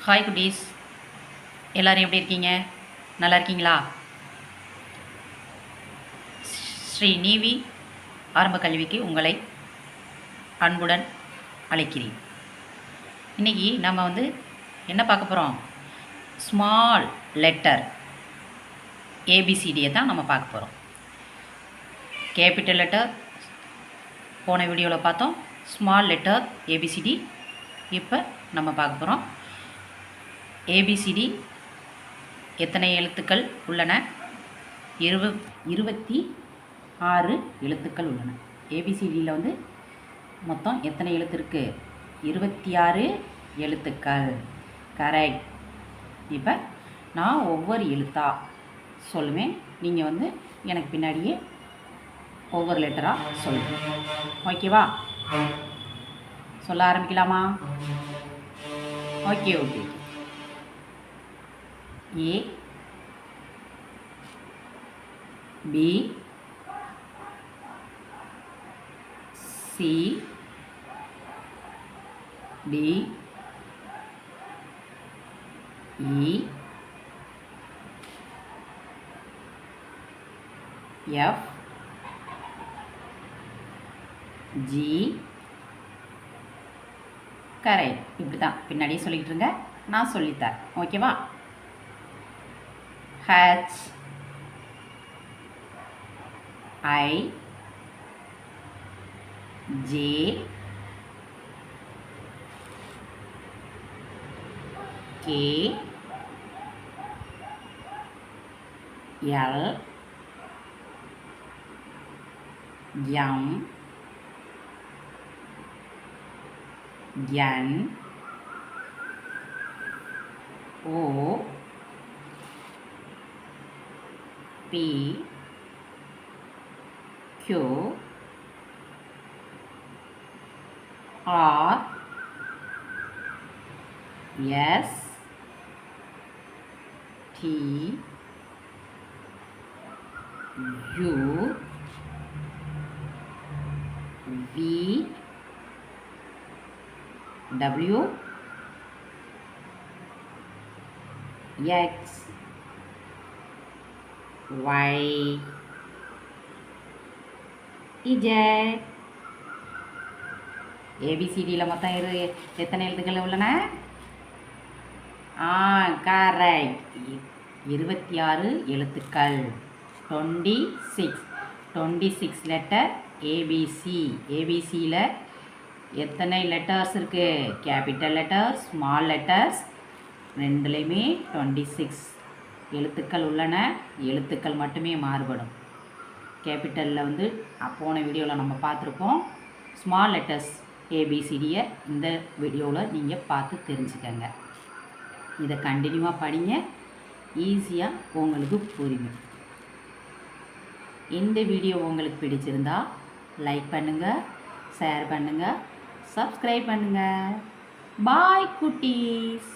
Hi குட்டீஸ், எல்லோரும் எப்படி இருக்கீங்க? நல்லா இருக்கீங்களா? ஸ்ரீ நீவி ஆரம்ப கல்விக்கு உங்களை அன்புடன் அழைக்கிறேன். இன்றைக்கி நம்ம என்ன பார்க்க போகிறோம்? ஸ்மால் லெட்டர் ஏபிசிடியை தான் நம்ம பார்க்க போகிறோம். கேபிட்டல் லெட்டர் போன வீடியோவில் பார்த்தோம். ஸ்மால் லெட்டர் ஏபிசிடி இப்போ நம்ம பார்க்க போகிறோம். ஏபிசிடி எத்தனை எழுத்துக்கள் உள்ளன? 26 எழுத்துக்கள் உள்ளன. ஏபிசிடியில் மொத்தம் எத்தனை எழுத்து இருக்குது? 26 எழுத்துக்கள். கரெக்ட். இப்போ நான் ஒவ்வொரு எழுத்தாக சொல்லுவேன், நீங்கள் எனக்கு பின்னாடியே ஒவ்வொரு லெட்டராக சொல்லுங்கள். ஓகேவா? சொல்ல ஆரம்பிக்கலாமா? Okay. A, B, C, D, E, F, G. Correct. இப்படி தான் பின்னாடியே சொல்லிக்கிட்டு இருங்க, நான் சொல்லித்தரேன். ஓகேவா? H, I, J, K, L, M, N, O, P, Q, R, S, T, U, V, W, X, Y, Z. ஏபிசிடியில் மொத்தம் எத்தனை எழுத்துக்கள் உள்ளன? கரெக்ட். 26 எழுத்துக்கள். 26 லெட்டர் ஏபிசி. ஏபிசியில் எத்தனை லெட்டர்ஸ் இருக்குது? கேபிட்டல் லெட்டர்ஸ், ஸ்மால் லெட்டர்ஸ் ரெண்டுலேயுமே 26 எழுத்துக்கள் உள்ளன. எழுத்துக்கள் மட்டுமே மாறுபடும். கேபிட்டலில் போன வீடியோவில் நம்ம பார்த்துருக்கோம். ஸ்மால் லெட்டர்ஸ் ஏபிசிடியை இந்த வீடியோவில் நீங்கள் பார்த்து தெரிஞ்சுக்கங்க. இதை கண்டினியூவாக படிங்க, ஈஸியாக உங்களுக்கு புரியும். இந்த வீடியோ உங்களுக்கு பிடிச்சிருந்தா லைக் பண்ணுங்கள், ஷேர் பண்ணுங்கள், சப்ஸ்கிரைப் பண்ணுங்கள். பாய் குட்டீஸ்.